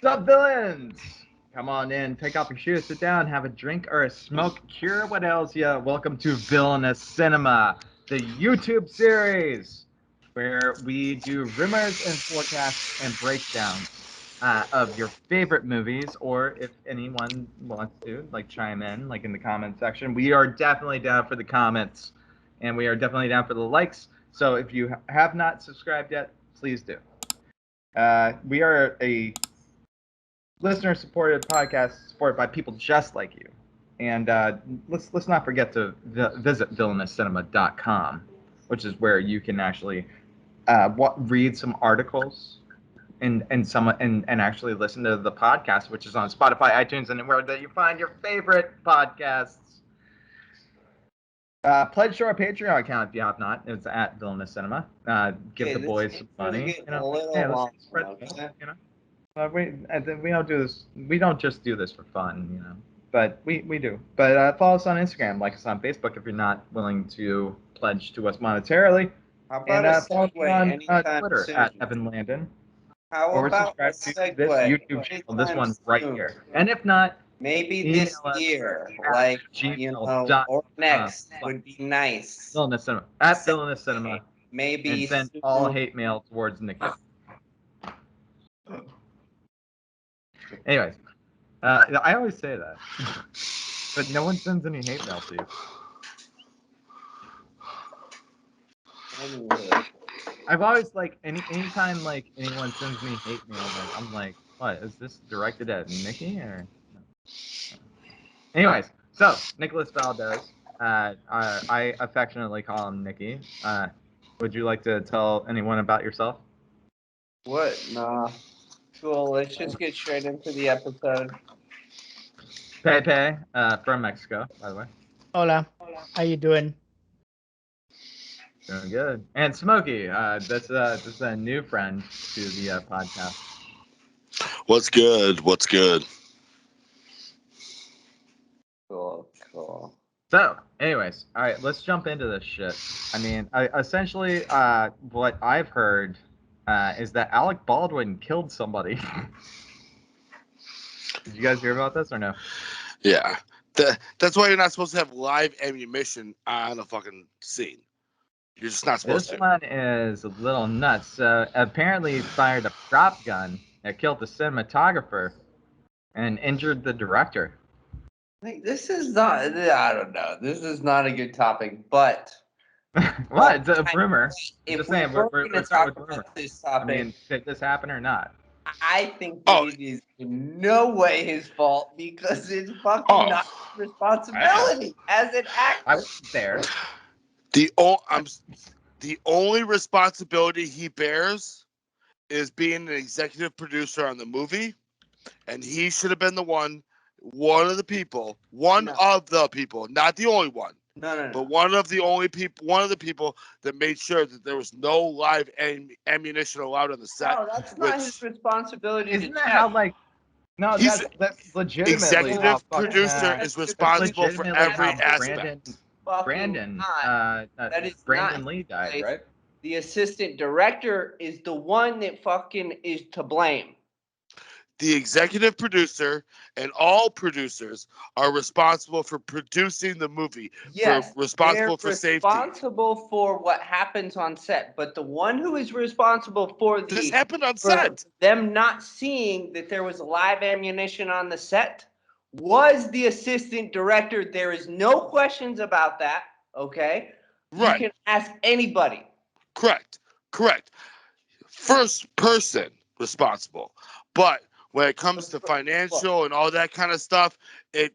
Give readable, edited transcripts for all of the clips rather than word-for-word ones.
up, villains? Come on in, take off your shoes, sit down, have a drink or a smoke, cure what ails ya. Welcome to Villainous Cinema, the YouTube series where we do rumors and forecasts and breakdowns of your favorite movies, or if anyone wants to, like, chime in, like in the comment section. We are definitely down for the comments, and we are definitely down for the likes. So if you have not subscribed yet, please do. We are a listener-supported podcast supported by people just like you. And let's not forget to visit villainouscinema.com, which is where you can actually read some articles and actually listen to the podcast, which is on Spotify, iTunes, and anywhere that you find your favorite podcasts. Pledge to our Patreon account if you have not. It's at Villainous Cinema. Give the boys some money. Let's spread the, we don't do this. We don't just do this for fun, but we do. But follow us on Instagram, like us on Facebook if you're not willing to pledge to us monetarily. How about and follow us on Twitter soon? at Evan Landon. How or about subscribe to this YouTube channel, this one right here. And if not, maybe this year, like or next would be nice. Villainous Cinema at Villainous Cinema. Maybe and send all hate mail towards Nikki. Anyways, I always say that, but no one sends any hate mail to you. I've always anytime anyone sends me hate mail, I'm like, what is this directed at Nikki or? No. Anyways, so Nicholas Valdez, I affectionately call him Nikki. Would you like to tell anyone about yourself? What? Nah. Cool. Let's just get straight into the episode. Pepe, from Mexico, by the way. Hola. How you doing? Doing good. And Smokey, this is a new friend to the podcast. What's good? What's good? Cool. So, anyways, all right, let's jump into this shit. I mean, essentially, what I've heard is that Alec Baldwin killed somebody. Did you guys hear about this or no? Yeah. That's why you're not supposed to have live ammunition on a fucking scene. You're just not supposed to. This one is a little nuts. Apparently, he fired a prop gun that killed the cinematographer and injured the director. This is not. I don't know. This is not a good topic, but. What? It's a rumor. If we're going to talk about this topic, I mean, did this happen or not? I think it is in no way his fault because it's fucking not his responsibility as an actor. I was there. The only responsibility he bears is being an executive producer on the movie, and he should have been one of the people, not the only one. No. But one of the people that made sure that there was no live ammunition allowed on the set. No, that's not his responsibility. Isn't that how No, that's legitimately. Executive producer is responsible for every aspect. Brandon Lee died, right? The assistant director is the one that fucking is to blame. The executive producer and all producers are responsible for producing the movie. Yes, responsible for safety. Responsible for what happens on set, but the one who is responsible for this happened on set. Them not seeing that there was live ammunition on the set was the assistant director. There is no questions about that. Okay, right? You can ask anybody. Correct. First person responsible, but when it comes to financial and all that kind of stuff, it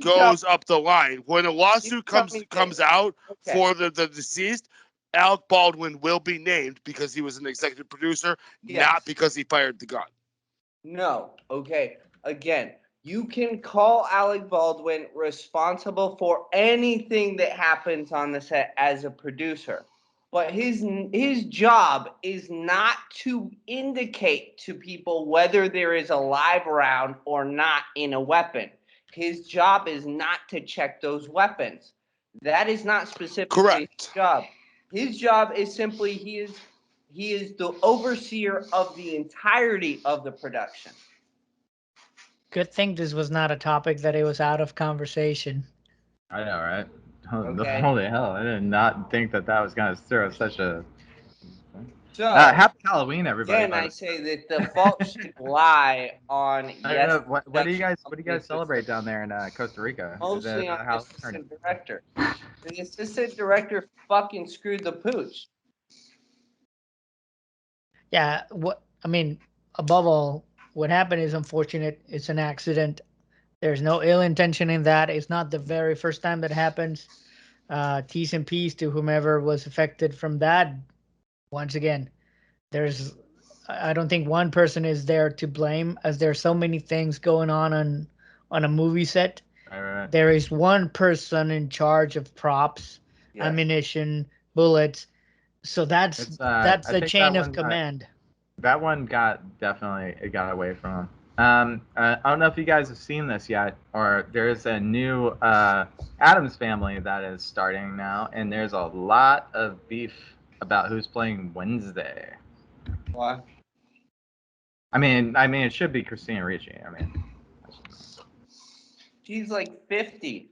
goes up the line. When a lawsuit comes out for the deceased, Alec Baldwin will be named because he was an executive producer, not because he fired the gun. No. Okay. Again, you can call Alec Baldwin responsible for anything that happens on the set as a producer. But his job is not to indicate to people whether there is a live round or not in a weapon. His job is not to check those weapons. That is not specifically his job. His job is simply he is the overseer of the entirety of the production. Good thing this was not a topic that it was out of conversation. I know, right? Okay. Holy hell! I did not think that was gonna stir up such a. So Happy Halloween, everybody! again, I say that the fault should lie on What do you guys celebrate down there in Costa Rica? Mostly on the Halloween? assistant director. The assistant director fucking screwed the pooch. Yeah, above all, what happened is unfortunate. It's an accident. There's no ill intention in that. It's not the very first time that happens. T's and P's to whomever was affected from that. Once again, there's I don't think one person is there to blame, as there's so many things going on a movie set. Right. There is one person in charge of props, ammunition, bullets. So that's the chain of command. That one got away from him. I don't know if you guys have seen this yet, or there's a new Addams Family that is starting now, and there's a lot of beef about who's playing Wednesday. Why? I mean, it should be Christina Ricci. I mean, she's like 50.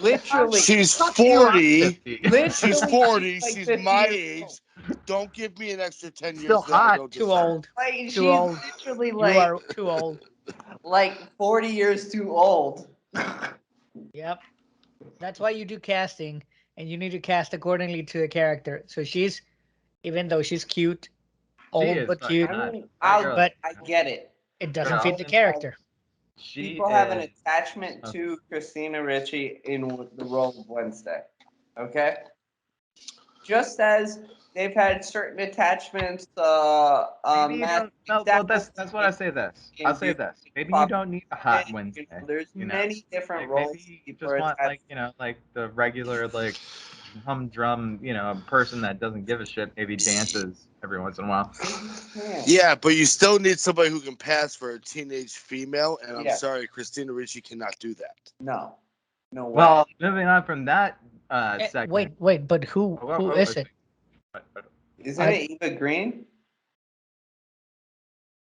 Literally, she's 40. Literally, she's 40. Like she's 50 my years age. old. Don't give me an extra 10 years. Still hot. Too deserve. Old. Like, too she's old. literally You like are too old. Like 40 years too old. Yep. That's why you do casting, and you need to cast accordingly to the character. So she's, even though she's cute, old but cute, I get it. It doesn't fit the character. People have an attachment to Christina Ricci in the role of Wednesday. Okay? Just as they've had certain attachments. Well, that's what I say. I'll say this. Maybe you don't need a hot Wednesday. There's many different roles. Maybe you just want like the regular humdrum person that doesn't give a shit. Maybe dances every once in a while. Yeah, but you still need somebody who can pass for a teenage female, and I'm sorry, Christina Ricci cannot do that. No way. Well, moving on from that segment. Wait, but who is it? Isn't it Eva Green?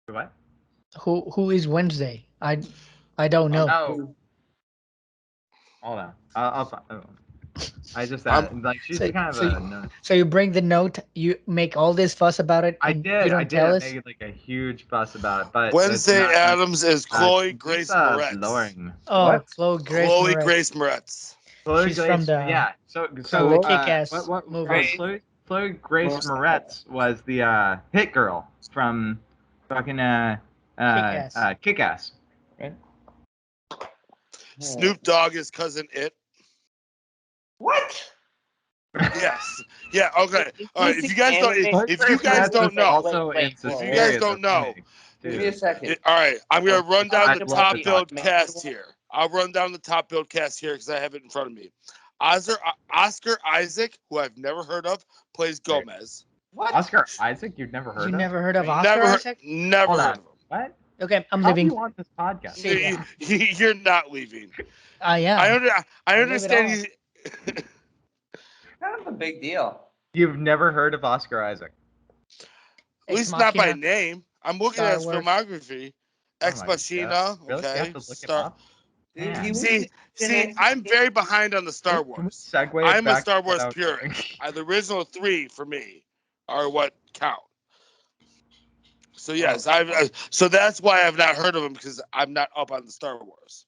What? Who is Wednesday? I don't know. Oh. Hold on. I just she's kind of a. So you bring the note, you make all this fuss about it. I did. You don't tell us? Make like a huge fuss about it, but Wednesday Addams is Chloe Grace Moretz. Oh, what? Chloe Grace Moretz. She's from the So Kick-Ass movie. Chloe Grace Moretz was the hit girl from fucking Kick-Ass. Right? Snoop Dogg is cousin It. What? Yes. Yeah. Okay. All right. If you guys don't know, give me a second. All right. I'm gonna run down the top billed cast here. I'll run down the top billed cast here because I have it in front of me. Oscar Isaac, who I've never heard of, plays Gomez. What? Oscar Isaac? You've never heard of? You never heard of Oscar Isaac? Never heard of him. What? Okay, I'm leaving. How do you want this podcast? You're not leaving. I am. I understand. Kind of a big deal. You've never heard of Oscar Isaac? At least not by name. I'm looking at his filmography. Ex Machina. Really? Okay. You have to look it up? See, I'm very behind on the Star Wars. I'm a Star Wars purist. The original 3 for me are what count. So yes, so that's why I've not heard of him, because I'm not up on the Star Wars.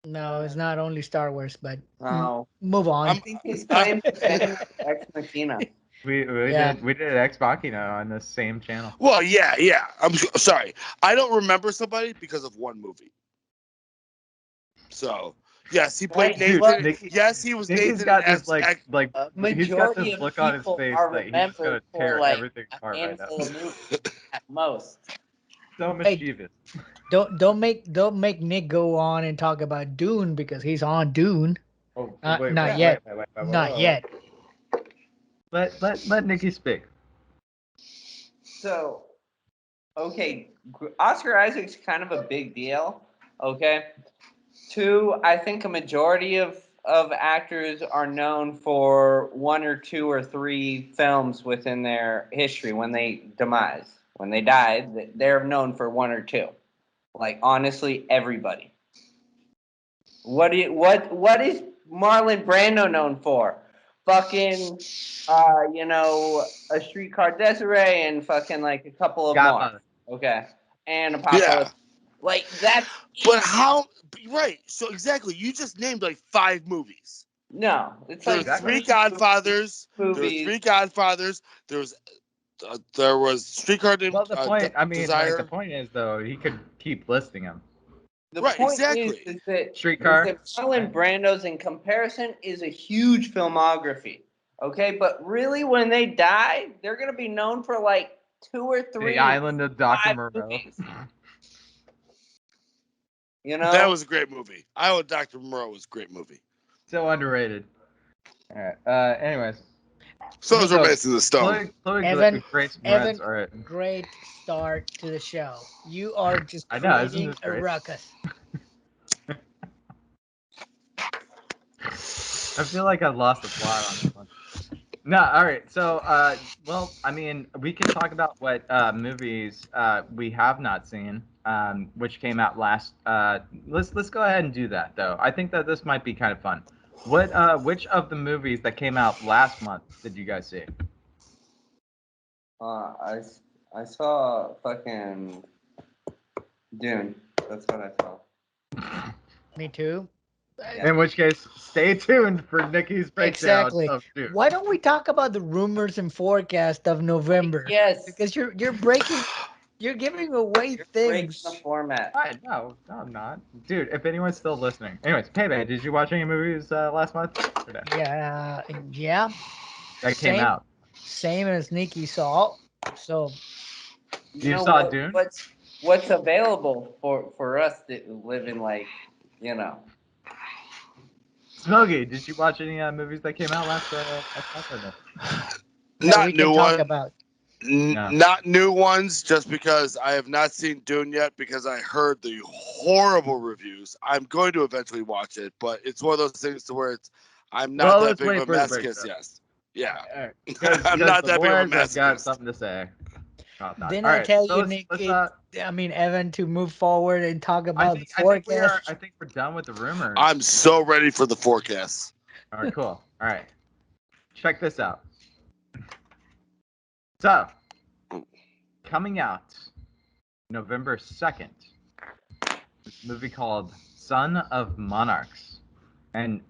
No, it's not only Star Wars, but move on. I think he's playing Ex Machina. We did Ex Machina on the same channel. Well, yeah. I'm sorry. I don't remember somebody because of one movie. So yes, he played Nathan. Yes, he was Nathan. He's got this he's got this look on his face that he's gonna tear everything apart right now. At most. So mischievous. Don't make Nick go on and talk about Dune because he's on Dune. Not yet. Not yet. Let Nikki speak. So, okay, Oscar Isaac's kind of a big deal. Okay. 2, I think a majority of actors are known for 1 or 2 or 3 films within their history when they demise. when they die, they're known for one or two. Like, honestly, everybody. What is Marlon Brando known for? Fucking, A Streetcar Desiree and fucking like a couple of more. Okay, and Apocalypse. Yeah. Like that's. But how? Right. So exactly, you just named like 5 movies. No, it's there like 3 Godfathers. Movies. There were 3 Godfathers. There was Streetcar named. Well, the point. Desire. Like, the point is though, he could keep listing them. The point is that Marlon Brando's in comparison is a huge filmography. Okay, but really, when they die, they're gonna be known for like 2 or 3. The Island of Dr. Moreau. That was a great movie. Island of Dr. Moreau was a great movie. So underrated. All right. Anyways. So is Romance in the Stone. Evan, great start to the show. You are just creating a ruckus. I feel like I've lost the plot on this one. No, all right. So, we can talk about what movies we have not seen, which came out last. Let's go ahead and do that, though. I think that this might be kind of fun. Which of the movies that came out last month did you guys see? I saw fucking Dune. That's what I saw. Me too. In which case, stay tuned for Nikki's breakdown of Dune. Why don't we talk about the rumors and forecast of November? Yes, because you're breaking, you're giving away things. The format. No, I'm not, dude. If anyone's still listening, anyways, Payback. Did you watch any movies last month? Yeah. That came out. Same as Nikki saw. So you saw Dune. What's available for us that live in Smokey, did you watch any movies that came out last month or no? Not new ones. Not new ones, just because I have not seen Dune yet because I heard the horrible reviews. I'm going to eventually watch it, but it's one of those things to where I'm not that big of a masochist. Yes. Yeah. Right. I'm not that big of a masochist. I've got something to say. Didn't I tell you, Nikki? Evan, to move forward and talk about the forecast. I think we're done with the rumors. I'm so ready for the forecast. All right, cool. All right, check this out. So, coming out November 2nd, a movie called Son of Monarchs, and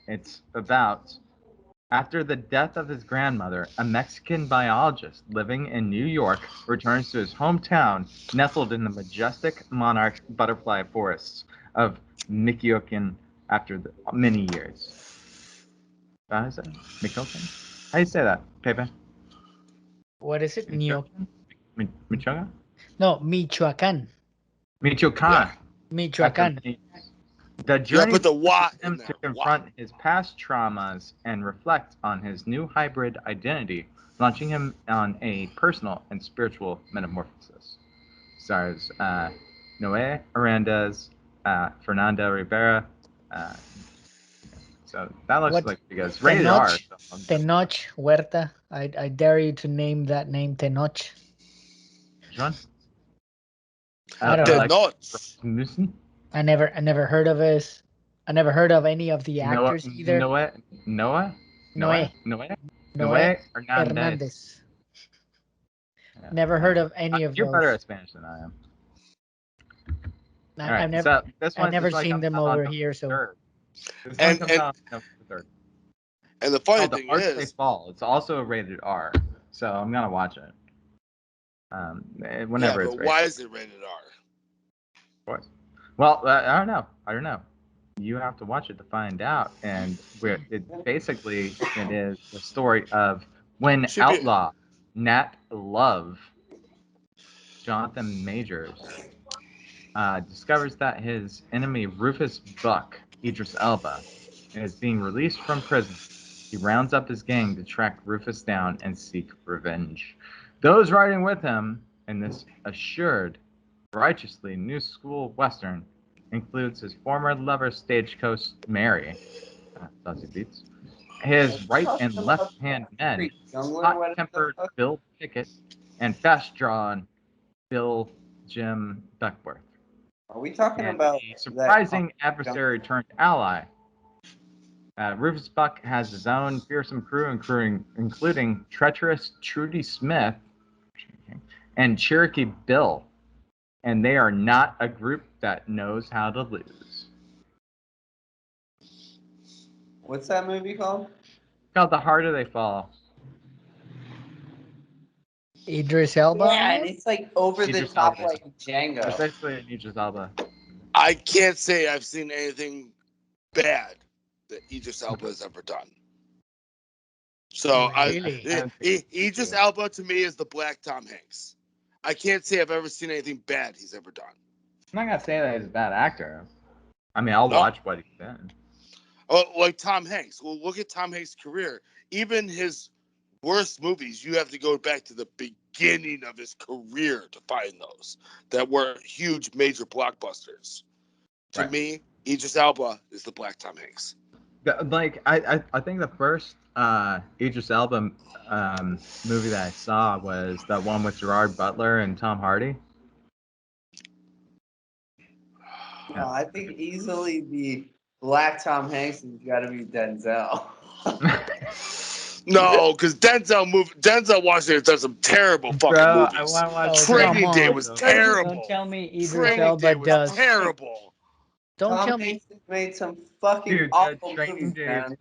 it's about. After the death of his grandmother, a Mexican biologist living in New York returns to his hometown, nestled in the majestic monarch butterfly forests of Michoacan after many years. How is it? Michoacan? How do you say that, Pepe? What is it? Michoacan? Michoacan? No, Michoacan. Michoacan. Yeah. Michoacan. The journey him to confront his past traumas and reflect on his new hybrid identity, launching him on a personal and spiritual metamorphosis. Stars Noé Arandes, Fernanda Rivera. So that looks like you guys rated R. Tenoch Huerta. I dare you to name that name, Tenoch. John? I don't know. I never heard of this. I never heard of any of the actors either. Noé Hernandez. Yeah. Never heard of any of those. You're better at Spanish than I am. I've never seen them over here. So. And the funny thing is, They Fall. It's also rated R, so I'm gonna watch it. Whenever it's rated. Why is it rated R? Of course. Well, I don't know. You have to watch it to find out. And it is the story of when outlaw Nat Love, Jonathan Majors, discovers that his enemy Rufus Buck, Idris Elba, is being released from prison. He rounds up his gang to track Rufus down and seek revenge. Those riding with him in this assured, righteously new school western includes his former lover Stagecoach Mary, Sassy Beats, his right and left hand men, hot-tempered Bill Pickett, and fast-drawn Bill Jim Duckworth. Are we talking And about a surprising adversary turned ally. Rufus Buck has his own fearsome crew, including treacherous Trudy Smith and Cherokee Bill. And they are not a group that knows how to lose. What's that movie called? It's called The Harder They Fall. Idris Elba. Yeah, and it's like over the Idris top, Elba. like Django. It's basically an Idris Elba. I can't say I've seen anything bad that Idris Elba has ever done. So Really? Idris Elba to me is the Black Tom Hanks. I can't say I've ever seen anything bad he's ever done. I'm not gonna say that he's a bad actor. I mean, I'll watch what he's been. Oh, like Tom Hanks. Well, look at Tom Hanks' career. Even his worst movies, you have to go back to the beginning of his career to find those that were huge, major blockbusters. To me, Idris Elba is the Black Tom Hanks. Like I think the first Idris Elba movie that I saw was the one with Gerard Butler and Tom Hardy. No, I think easily the Black Tom Hanks has got to be Denzel. No, because Denzel Washington done some terrible fucking movies. I want to watch Training Day was terrible. Don't tell me Idris Training Elba Day was does. terrible. Don't Tom tell me. Hanks has made some fucking Dude, awful Training movies, Day man. is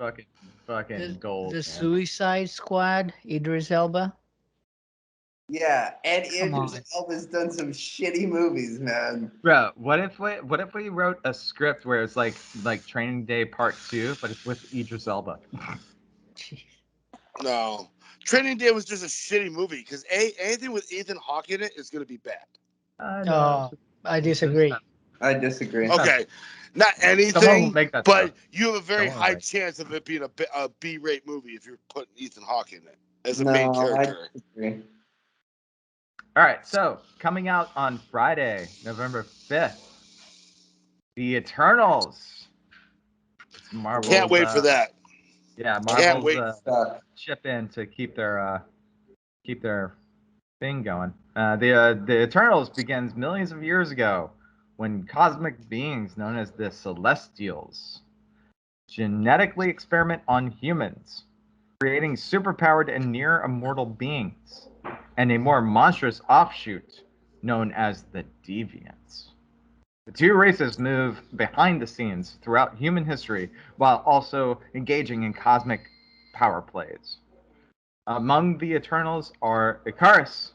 fucking gold. The Man. Suicide Squad, Idris Elba. Yeah, and Come Idris on. Elba's done some shitty movies, man. Bro, what if we wrote a script where it's like Training Day Part 2, but it's with Idris Elba? Jeez. No. Training Day was just a shitty movie because anything with Ethan Hawke in it is going to be bad. No, I disagree. I disagree. Okay, not Someone will anything, make that but stuff. you have a very Someone high will. chance of it being a B-rate movie if you're putting Ethan Hawke in it as a No, main I character. disagree. All right, so coming out on Friday, November 5th, The Eternals. It's Marvel's, Can't wait for that. Yeah, Can't wait. Marvel's chip in to keep their thing going. The Eternals begins millions of years ago when cosmic beings known as the Celestials genetically experiment on humans, creating superpowered and near immortal beings, and a more monstrous offshoot known as the Deviants. The two races move behind the scenes throughout human history while also engaging in cosmic power plays. Among the Eternals are Accursed,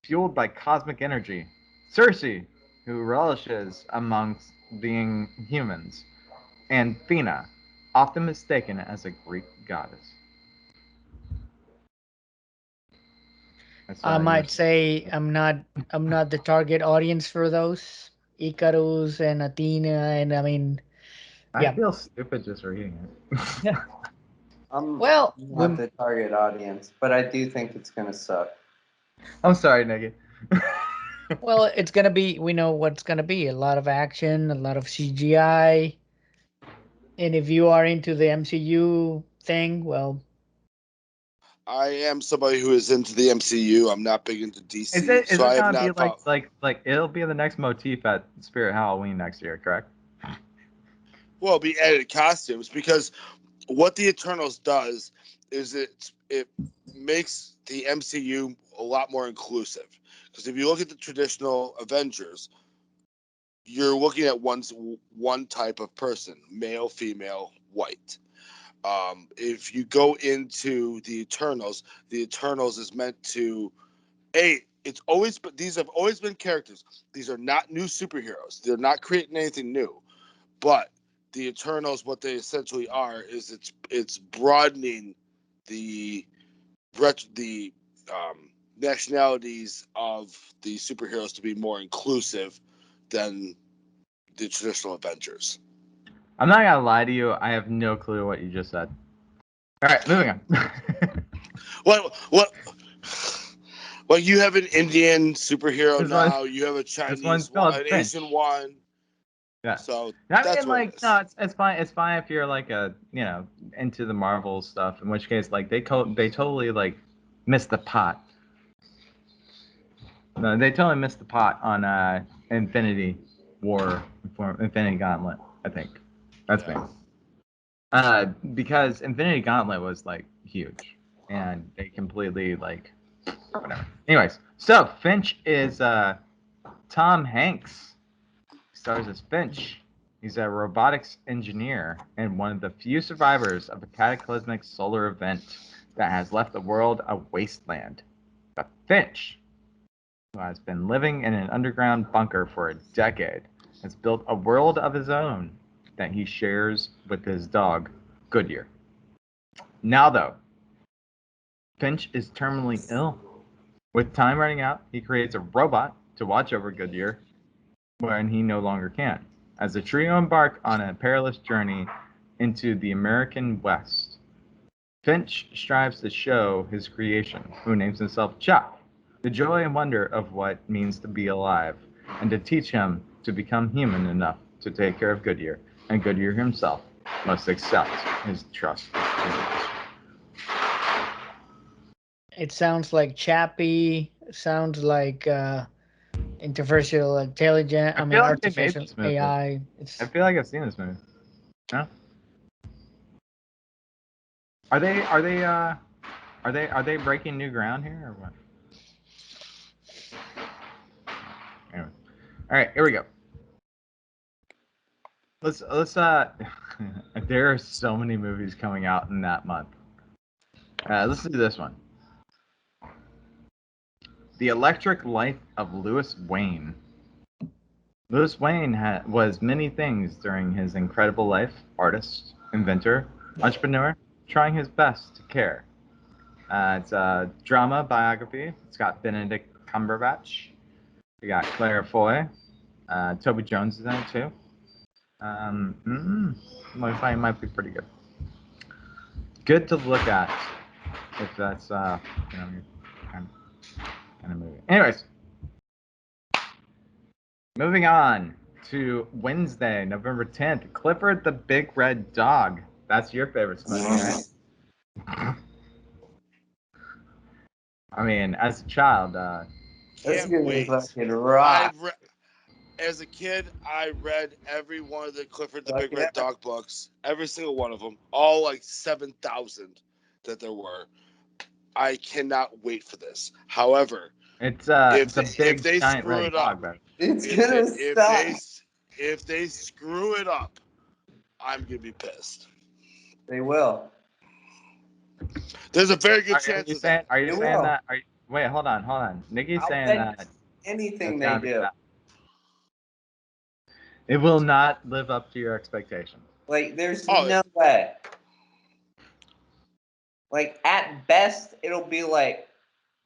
fueled by cosmic energy, Circe, who relishes amongst being humans, and Thena, often mistaken as a Greek goddess. I might say I'm not the target audience for those Icarus and Athena, and I mean, I feel stupid just reading it. I'm well, not the target audience, but I do think it's gonna suck. I'm sorry, Niggy. well, it's gonna be. We know what's gonna be. A lot of action, a lot of CGI, and if you are into the MCU thing, well, I am somebody who is into the MCU. I'm not big into DC, Is it so I have gonna not. be like it'll be the next motif at Spirit Halloween next year, correct? Well, it'll be added costumes because what the Eternals does is it makes the MCU a lot more inclusive. Because if you look at the traditional Avengers, you're looking at one type of person: male, female, white. If you go into the Eternals is meant to it's always, but these have always been characters. These are not new superheroes. They're not creating anything new. But the Eternals, what they essentially are, is it's broadening the nationalities of the superheroes to be more inclusive than the traditional Avengers. I'm not gonna lie to you. I have no clue what you just said. All right, moving on. What? Well, you have an Indian superhero now. You have a Chinese one, an Asian one. Yeah. So I that's mean, like, no, it's fine. It's fine if you're like into the Marvel stuff. In which case, like, they totally like missed the pot. No, they totally missed the pot on Infinity Gauntlet. I think that's me. Because Infinity Gauntlet was like huge, and they completely like whatever. Anyways, so Finch is Tom Hanks. Stars as Finch. He's a robotics engineer and one of the few survivors of a cataclysmic solar event that has left the world a wasteland. But Finch, who has been living in an underground bunker for a decade, has built a world of his own that he shares with his dog, Goodyear. Now, though, Finch is terminally ill. With time running out, he creates a robot to watch over Goodyear when he no longer can. As the trio embark on a perilous journey into the American West, Finch strives to show his creation, who names himself Chuck, the joy and wonder of what it means to be alive, and to teach him to become human enough to take care of Goodyear, and Goodyear himself must accept his trust. It sounds like Chappie. Sounds like artificial intelligence. I mean, feel like they made artificial this movie. AI. I feel like I've seen this movie. No? Are they breaking new ground here or what? Anyway. All right, here we go. Let's there are so many movies coming out in that month. Let's do this one. The Electric Life of Louis Wayne. Louis Wayne was many things during his incredible life: artist, inventor, entrepreneur, trying his best to care. It's a drama biography. It's got Benedict Cumberbatch. We got Claire Foy. Toby Jones is in it too. Might be pretty good. Good to look at if that's your kind of movie. Anyways, moving on to Wednesday, November 10th. Clifford the Big Red Dog. That's your favorite movie, right? I mean, as a child, That's gonna be wait. fucking rock. As a kid, I read every one of the Clifford the Big Red Dog books, every single one of them, all like 7,000 that there were. I cannot wait for this. However, it's a big if they giant screw red it dog, up, It's gonna suck. if they screw it up, I'm gonna be pissed. They will. There's a very good chance of that. Are you saying that? Wait, hold on. Nikki's saying that anything they do. It will not live up to your expectations. Like, there's no way. Like, at best, it'll be like,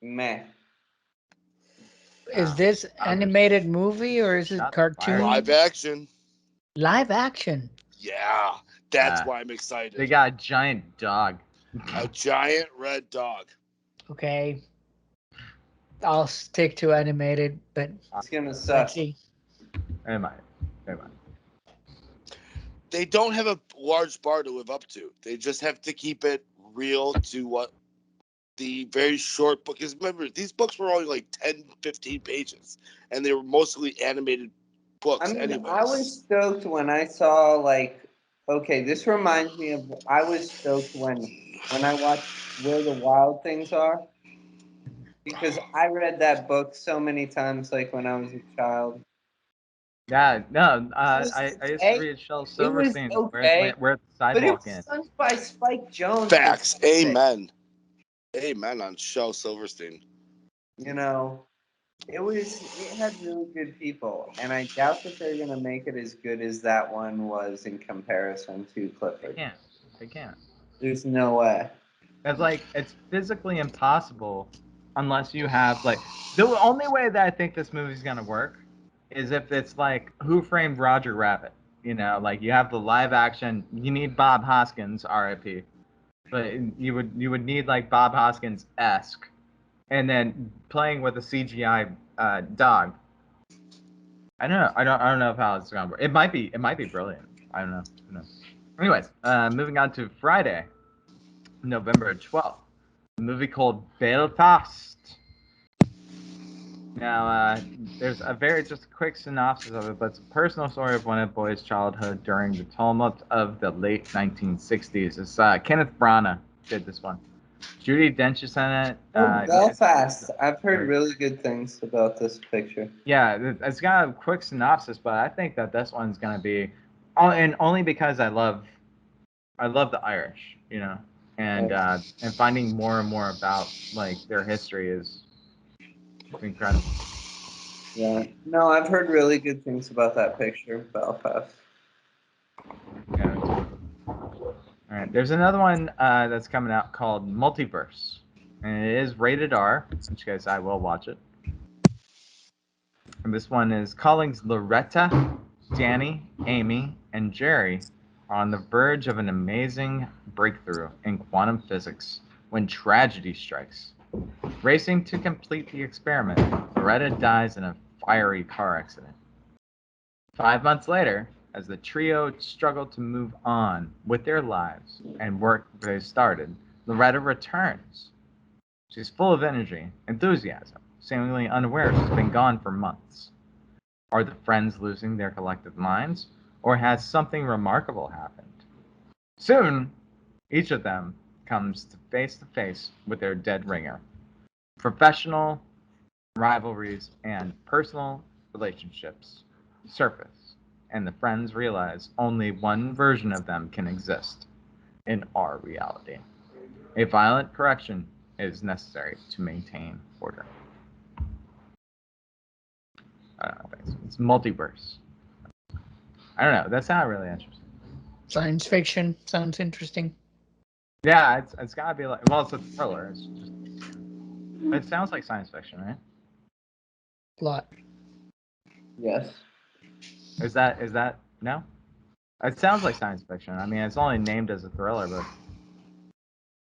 meh. Is this animated movie or is it cartoon? Live action. Live action. Yeah, that's why I'm excited. They got a giant dog. A giant red dog. Okay. I'll stick to animated, but it's gonna suck. Let's see. Am I? They don't have a large bar to live up to. They just have to keep it real to what the very short book is. Remember, these books were only like 10, 15 pages, and they were mostly animated books. I mean, anyways. I was stoked when I saw, like, okay, this reminds me of, I was stoked when I watched Where the Wild Things Are, because I read that book so many times, like, when I was a child. Yeah, no, I used to read Shel Silverstein, where the sidewalk ends. But it was done by Spike Jones. Facts. Amen. Amen on Shel Silverstein. You know, it had really good people, and I doubt that they're gonna make it as good as that one was in comparison to Clifford. They can't. There's no way. It's physically impossible unless you have like the only way that I think this movie's gonna work is if it's like Who Framed Roger Rabbit. You know, like you have the live action. You need Bob Hoskins, R.I.P. But you would need like Bob Hoskins-esque, and then playing with a CGI dog. I don't know how it's gonna work. It might be brilliant. I don't know. Who knows? Anyways, moving on to Friday, November 12th, a movie called Belfast. Now, there's just a quick synopsis of it, but it's a personal story of one of boy's childhood during the tumult of the late 1960s. It's Kenneth Branagh did this one. Judi Dench is in it. Belfast. I've heard really good things about this picture. Yeah, it's got a quick synopsis, but I think that this one's gonna be, and only because I love the Irish, and finding more and more about like their history is incredible. Yeah. No, I've heard really good things about that picture, Belfast. Yeah. All right, there's another one that's coming out called Multiverse, and it is rated R, which guys I will watch it. And this one is colleagues Loretta, Danny, Amy, and Jerry are on the verge of an amazing breakthrough in quantum physics when tragedy strikes. Racing to complete the experiment, Loretta dies in a fiery car accident. 5 months later, as the trio struggle to move on with their lives and work they started, Loretta returns. She's full of energy, enthusiasm, seemingly unaware she's been gone for months. Are the friends losing their collective minds, or has something remarkable happened? Soon, each of them comes to face with their dead ringer. Professional rivalries and personal relationships surface, and the friends realize only one version of them can exist in our reality. A violent correction is necessary to maintain order. I don't know. It's multiverse. I don't know. That sounded really interesting. Science fiction sounds interesting. Yeah, it's gotta be like, well, it's a thriller. It's just, it sounds like science fiction, right? A lot. Yes. Is that no? It sounds like science fiction. I mean, it's only named as a thriller, but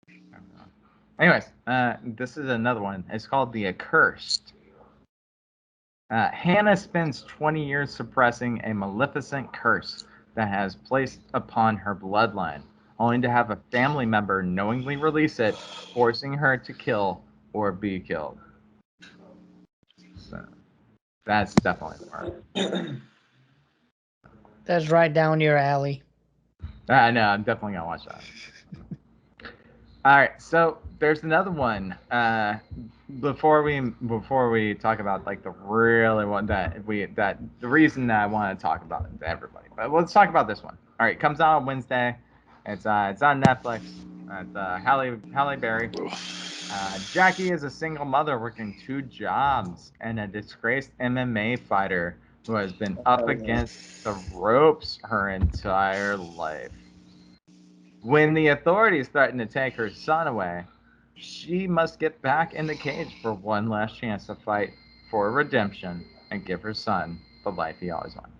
I don't know. Anyways, this is another one. It's called The Accursed. Hannah spends 20 years suppressing a maleficent curse that has placed upon her bloodline, only to have a family member knowingly release it, forcing her to kill or be killed. So, that's definitely more. That's right down your alley. I know, I'm definitely gonna watch that. All right, so there's another one. Before we talk about like the really one that the reason that I want to talk about it to everybody, but let's talk about this one. All right, it comes out on Wednesday. It's on Netflix. It's Halle Berry. Jackie is a single mother working two jobs and a disgraced MMA fighter who has been up against the ropes her entire life. When the authorities threaten to take her son away, she must get back in the cage for one last chance to fight for redemption and give her son the life he always wanted.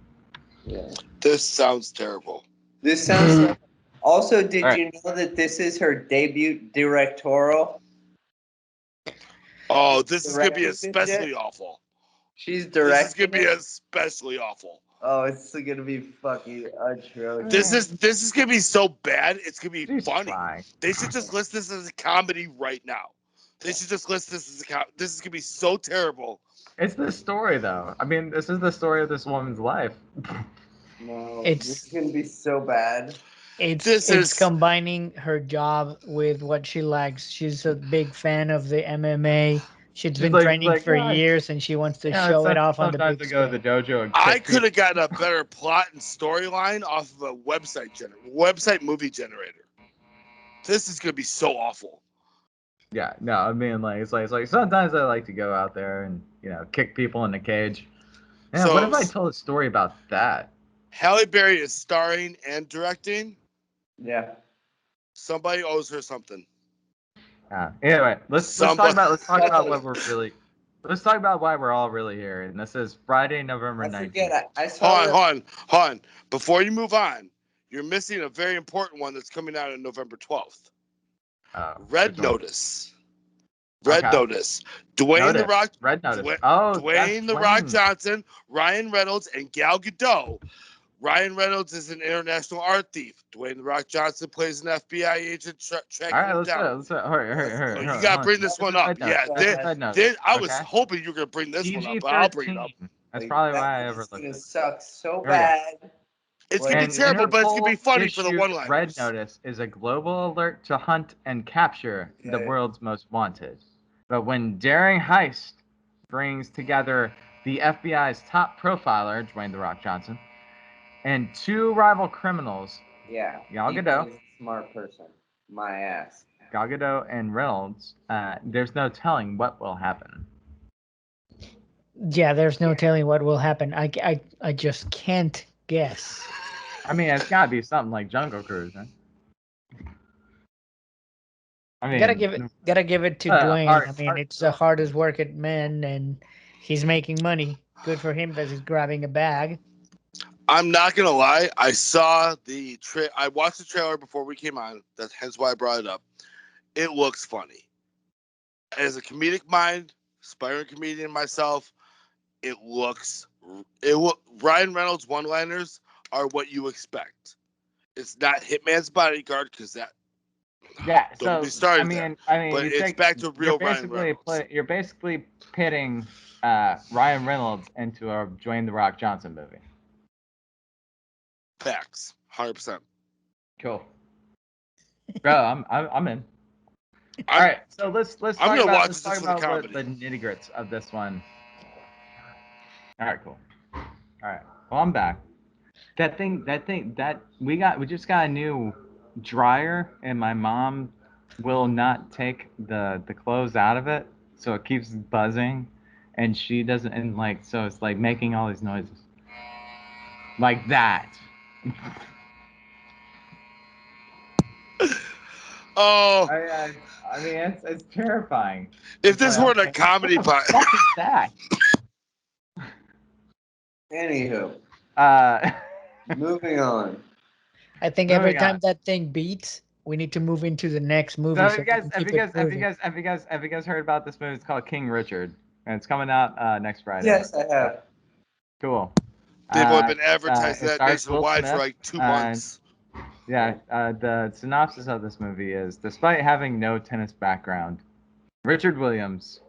Yeah. This sounds terrible. This sounds. Also, did All right. you know that this is her debut directorial? Oh, this is gonna be especially awful. She's directing. This is gonna be especially awful. Oh, it's gonna be fucking atrocious. This is gonna be so bad. It's gonna be Please funny. try. They should just list this as a comedy right now. They should just list this as a comedy. This is gonna be so terrible. It's the story, though. I mean, this is the story of this woman's life. No, It's- this is gonna be so bad. It's combining her job with what she likes. She's a big fan of the MMA. She's been training for years, and she wants to show it off on the big screen. Go to the dojo and I could have gotten a better plot and storyline off of a website movie generator. This is gonna be so awful. Yeah, no, I mean, like it's like sometimes I like to go out there and kick people in the cage. Man, So, what if I told a story about that? Halle Berry is starring and directing. Yeah. Somebody owes her something. Anyway, let's talk about what we're really. Let's talk about why we're all really here, and this is Friday, November 19th. I saw. Hold on. Before you move on, you're missing a very important one that's coming out on November 12th. Red Notice. Red Notice. Dwayne The Rock. Red Notice. Dwayne The Rock Johnson, Ryan Reynolds, and Gal Gadot Ryan Reynolds is an international art thief. Dwayne The Rock Johnson plays an FBI agent tracking All right, him let's do it. down. Let's do it. Hurry, You gotta bring this one up. Yeah, I was okay? hoping you were gonna bring this one up, but I'll bring it up. That's probably why I overlooked It's gonna it. suck so bad. It's gonna be terrible, but it's gonna be funny for the one-liners. Red Notice is a global alert to hunt and capture the world's most wanted. But when daring heist brings together the FBI's top profiler, Dwayne The Rock Johnson, and two rival criminals, Gal Gadot, He's a smart person. My ass. Gal Gadot and Reynolds, there's no telling what will happen. Yeah, there's no telling what will happen. I just can't guess. I mean, it's got to be something like Jungle Cruise, huh? I mean, gotta give it to Dwayne. I mean, it's the hardest working man, and he's making money. Good for him that he's grabbing a bag. I'm not gonna lie. I saw I watched the trailer before we came on. That's hence why I brought it up. It looks funny. As a comedic mind, aspiring comedian myself, Ryan Reynolds one-liners are what you expect. It's not Hitman's Bodyguard because that. Yeah, don't be started there. But it's back to real Ryan Reynolds. You're basically pitting Ryan Reynolds into a Dwayne The Rock Johnson movie. Facts, 100%. Cool, bro. I'm in. All right, so let's talk about the nitty grits of this one. All right, cool. All right, well, I'm back. That thing we just got a new dryer, and my mom will not take the clothes out of it, so it keeps buzzing, and she doesn't, and like, so it's like making all these noises like that. Oh, I mean, it's terrifying. If this weren't a comedy podcast, what the fuck is that? Anywho, moving on. I think every time that thing beats, we need to move into the next movie. So have you guys heard about this movie? It's called King Richard, and it's coming out next Friday. Yes, I have. Cool. They've only been advertising that nationwide for like 2 months. Yeah, the synopsis of this movie is: despite having no tennis background, Richard Williams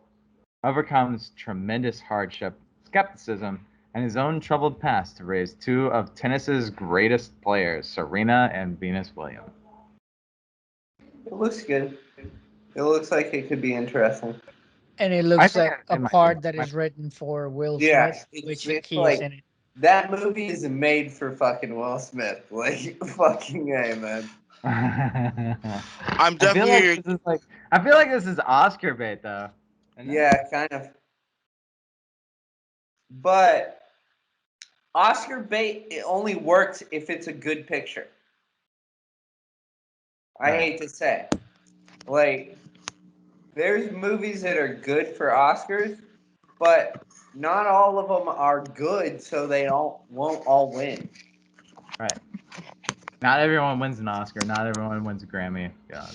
overcomes tremendous hardship, skepticism, and his own troubled past to raise two of tennis's greatest players, Serena and Venus Williams. It looks good. It looks like it could be interesting. And it looks like a part that is written for Will Smith, which he's like, in it. That movie is made for fucking Will Smith. Like, fucking A, man. I'm definitely. I feel like this is Oscar bait, though. Yeah, kind of. But Oscar bait, it only works if it's a good picture. I hate to say. Like, there's movies that are good for Oscars, but not all of them are good, so they won't all win. Right. Not everyone wins an Oscar. Not everyone wins a Grammy. Yeah.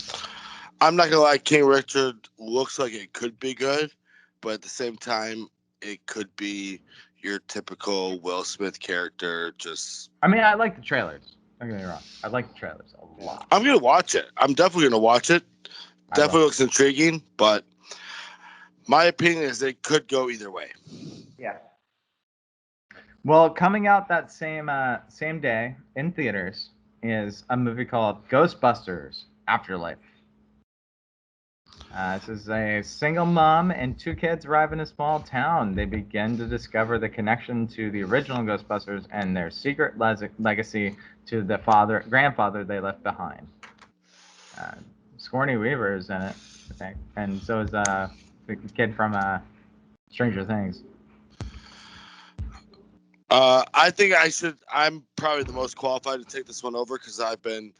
I'm not gonna lie. King Richard looks like it could be good, but at the same time, it could be your typical Will Smith character. I mean, I like the trailers. Don't get me wrong. I like the trailers a lot. I'm gonna watch it. I'm definitely gonna watch it. Definitely looks intriguing, but my opinion is it could go either way. Yeah. Well, coming out that same day in theaters is a movie called Ghostbusters Afterlife. This is a single mom and two kids arrive in a small town. They begin to discover the connection to the original Ghostbusters and their secret legacy to the grandfather they left behind. Sigourney Weaver is in it, I think, and so is the kid from Stranger Things. I think I'm probably the most qualified to take this one over because I've been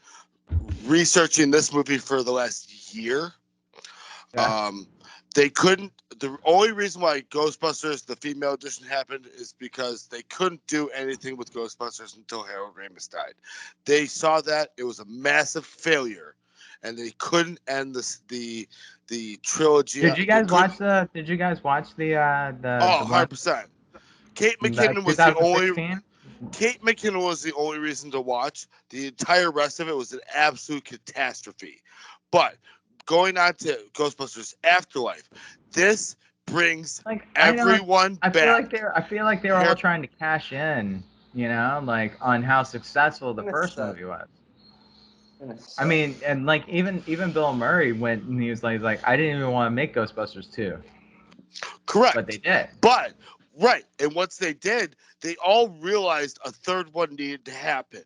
researching this movie for the last year. Yeah. They couldn't. The only reason why Ghostbusters, the female edition, happened is because they couldn't do anything with Ghostbusters until Harold Ramis died. They saw that it was a massive failure, and they couldn't end the trilogy. Did you guys watch the? Oh, 100%. Kate McKinnon was the only. Kate McKinnon was the only reason to watch. The entire rest of it was an absolute catastrophe. But going on to Ghostbusters Afterlife, this brings everyone back. I feel like they're all trying to cash in, you know, like on how successful the first movie was. I mean, and like even Bill Murray went and he was like, I didn't even want to make Ghostbusters 2. Correct. But they did. But right, and once they did, they all realized a third one needed to happen.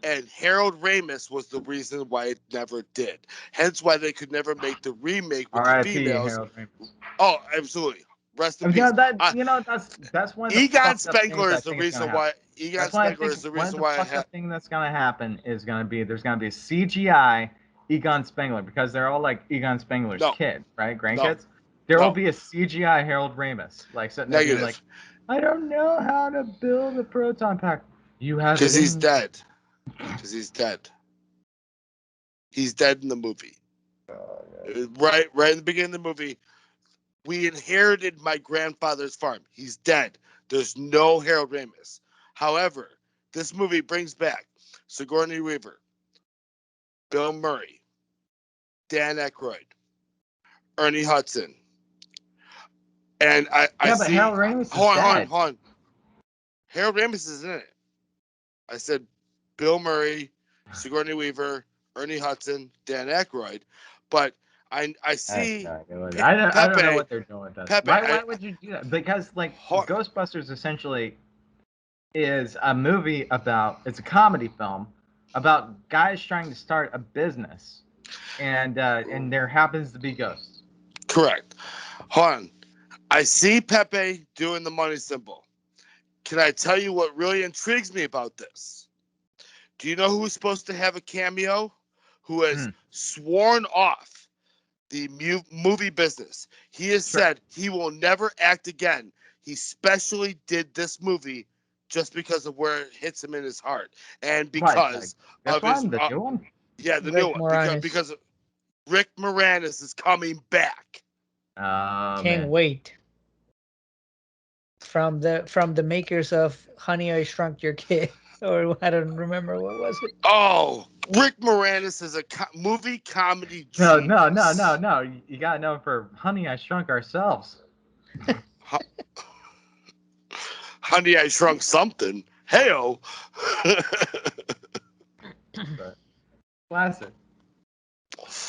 And Harold Ramis was the reason why it never did. Hence why they could never make the remake with the females. Harold Ramis. Oh, absolutely. Rest in peace. That's one of the Egon Spengler is the reason why. Egon Spengler is the reason why. The thing that's gonna happen is gonna be there's gonna be a CGI Egon Spengler because they're all like Egon Spengler's kids, right? Grandkids. There will be a CGI Harold Ramis, like sitting there being like, I don't know how to build a proton pack. You have because he's dead. Because he's dead. He's dead in the movie. Right in the beginning of the movie. We inherited my grandfather's farm. He's dead. There's no Harold Ramis. However, this movie brings back Sigourney Weaver, Bill Murray, Dan Aykroyd, Ernie Hudson. And I see. Harold Ramis is hold dead. on. Harold Ramis is in it. I said Bill Murray, Sigourney Weaver, Ernie Hudson, Dan Aykroyd. But I see. I don't know what they're doing with that. Why would you do that? Because like Ghostbusters essentially is a movie it's a comedy film about guys trying to start a business, and there happens to be ghosts. Correct. Hold on. I see Pepe doing the money symbol. Can I tell you what really intrigues me about this? Do you know who's supposed to have a cameo? Who has sworn off the movie business. He has said he will never act again. He specially did this movie just because of where it hits him in his heart. And because of his... the new one? Yeah, the new one. Because Rick Moranis is coming back. Can't wait. From the makers of Honey, I Shrunk Your Kid. Or I don't remember, what was it? Oh, Rick Moranis is a movie comedy genius. No. You gotta know him for Honey, I Shrunk Ourselves. Honey, I Shrunk Something. Hey-o. Classic.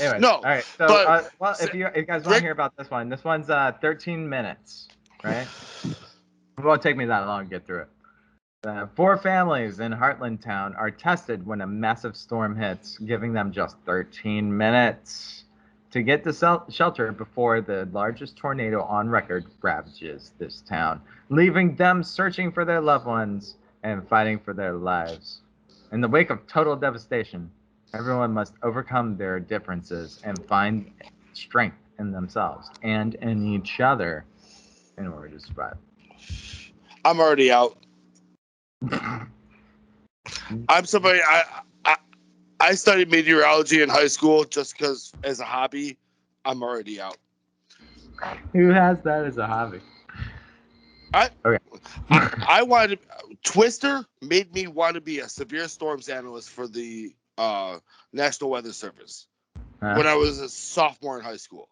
Anyway, all right. So, if you guys want to hear about this one's 13 minutes, right? It won't take me that long to get through it. 4 families in Heartland Town are tested when a massive storm hits, giving them just 13 minutes to get to shelter before the largest tornado on record ravages this town, leaving them searching for their loved ones and fighting for their lives. In the wake of total devastation, everyone must overcome their differences and find strength in themselves and in each other in order to survive. I'm already out. I'm somebody. I studied meteorology in high school just because as a hobby. I'm already out. Who has that as a hobby? I wanted Twister made me want to be a severe storms analyst for the National Weather Service when I was a sophomore in high school.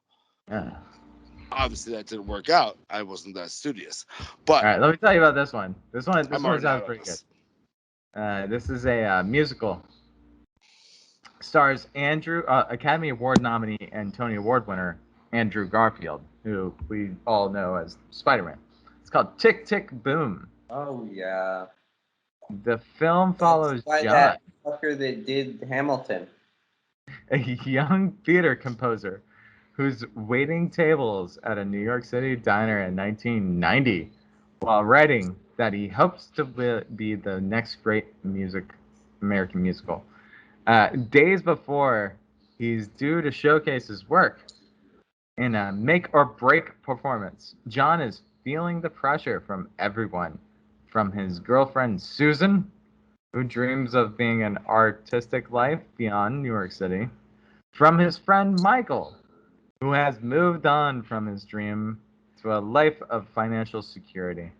Obviously, that didn't work out. I wasn't that studious. But all right, let me tell you about this one. This one sounds pretty good. This is a musical. Stars Academy Award nominee and Tony Award winner Andrew Garfield, who we all know as Spider-Man. It's called Tick, Tick, Boom. Oh, yeah. The film follows John, that fucker that did Hamilton, a young theater composer who's waiting tables at a New York City diner in 1990 while writing that he hopes to be the next great American musical. Days before he's due to showcase his work in a make-or-break performance, John is feeling the pressure from everyone, from his girlfriend Susan, who dreams of being an artistic life beyond New York City, from his friend Michael, who has moved on from his dream to a life of financial security.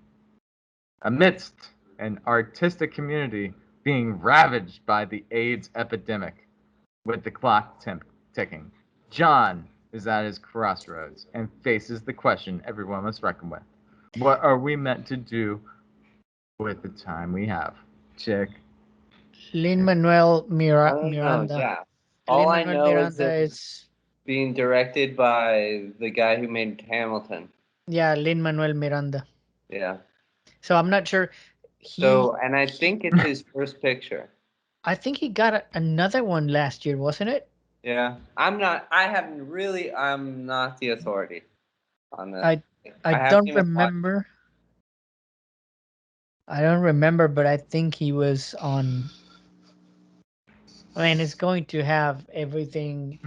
Amidst an artistic community being ravaged by the AIDS epidemic, with the clock ticking. John is at his crossroads and faces the question everyone must reckon with. What are we meant to do with the time we have? Chick. Lin-Manuel I don't know. Miranda. Yeah. All I Lin-Manuel know is Miranda that is being directed by the guy who made Hamilton. yeah, Lin-Manuel Miranda. Yeah. So I'm not sure. And I think it's his first picture. I think he got another one last year, wasn't it? Yeah. I'm not the authority on this. I don't remember. I don't remember, but I think he was on. I mean, it's going to have everything.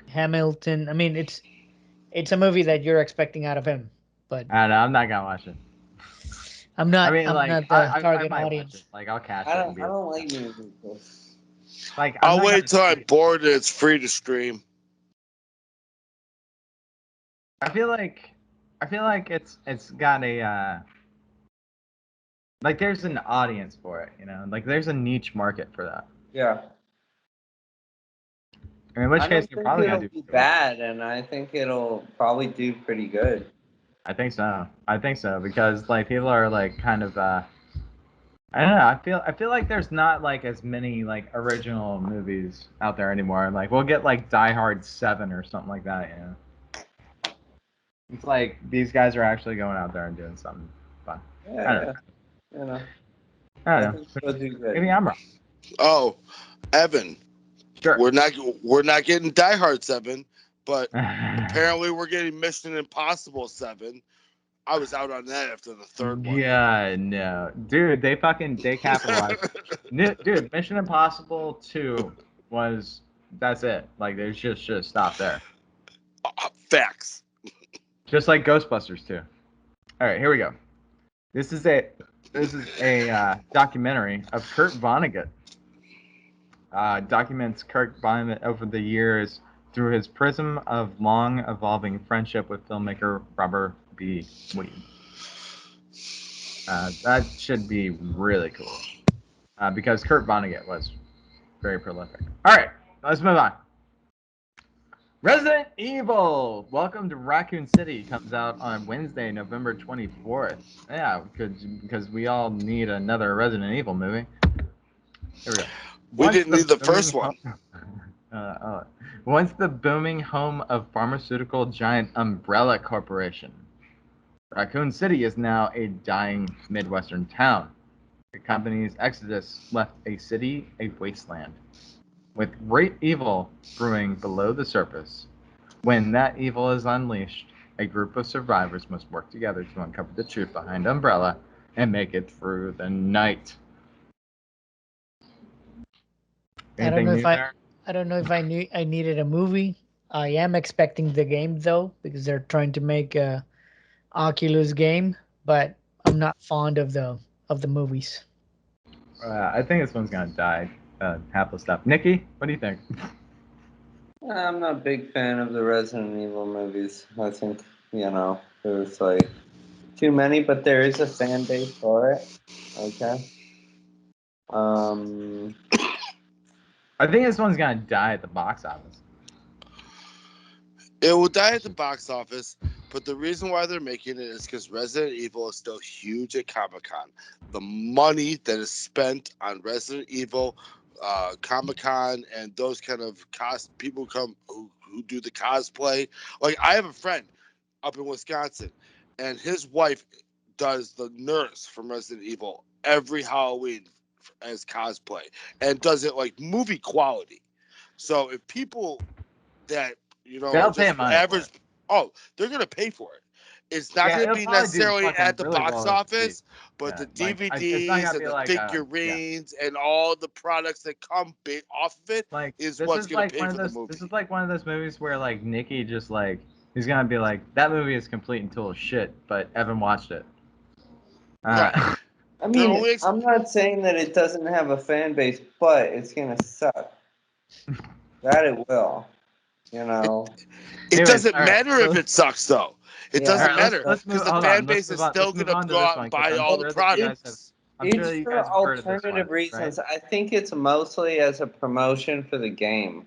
Hamilton. I mean, it's a movie that you're expecting out of him, but I don't know. I'm not gonna watch it. I'm not. I mean, I'm like, not the target I might audience. watch it. Like, I'll catch I it. don't like musicals. Like, I'll wait till I'm bored and it's free to stream. I feel like it's got a like there's an audience for it, you know, like there's a niche market for that. Yeah. In which case, you're probably gonna do bad, and I think it'll probably do pretty good. I think so. Because like people are like kind of I don't know. I feel like there's not like as many like original movies out there anymore. Like we'll get like Die Hard 7 or something like that, you know. It's like these guys are actually going out there and doing something fun. Yeah, I don't know. You know. I don't know. Maybe I'm wrong. Oh, Evan. Sure. We're not getting Die Hard 7, but apparently we're getting Mission Impossible 7. I was out on that after the third one. Yeah, no. Dude, they capitalized. Dude, Mission Impossible 2 that's it. Like they should stop there. Facts. Just like Ghostbusters 2. All right, here we go. This is a documentary of Kurt Vonnegut. Documents Kurt Vonnegut over the years through his prism of long evolving friendship with filmmaker Robert B. Weed. That should be really cool because Kurt Vonnegut was very prolific. All right, let's move on. Resident Evil, Welcome to Raccoon City comes out on Wednesday, November 24th. Yeah, because we all need another Resident Evil movie. Here we go. We didn't need the first one. Once the booming home of pharmaceutical giant Umbrella Corporation, Raccoon City is now a dying Midwestern town. The company's exodus left a city a wasteland, with great evil brewing below the surface. When that evil is unleashed, a group of survivors must work together to uncover the truth behind Umbrella and make it through the night. I don't know if I knew I needed a movie. I am expecting the game though, because they're trying to make a Oculus game, but I'm not fond of the movies. I think this one's gonna die. Half the stuff. Nikki, what do you think? I'm not a big fan of the Resident Evil movies. I think there's like too many, but there is a fan base for it. Okay. I think this one's gonna die at the box office. It will die at the box office, but the reason why they're making it is because Resident Evil is still huge at Comic-Con. The money that is spent on Resident Evil, Comic-Con, and those kind of people come who do the cosplay. Like I have a friend up in Wisconsin, and his wife does the nurse from Resident Evil every Halloween as cosplay, and does it like movie quality. So if people that they'll pay money average, they're gonna pay for it. It's not going to be necessarily at the box office, but the DVDs and the figurines and all the products that come off of it is what's going to pay for the movie. This is like one of those movies where like Nikki just like he's going to be like, that movie is complete and total shit, but Evan watched it. I mean, I'm not saying that it doesn't have a fan base, but it's going to suck. That it will. It doesn't matter if it sucks, though. It doesn't matter because the fan base is still going to go out and buy all the products. I'm sure It's that you for guys have heard of this alternative one, reasons. right? I think it's mostly as a promotion for the game.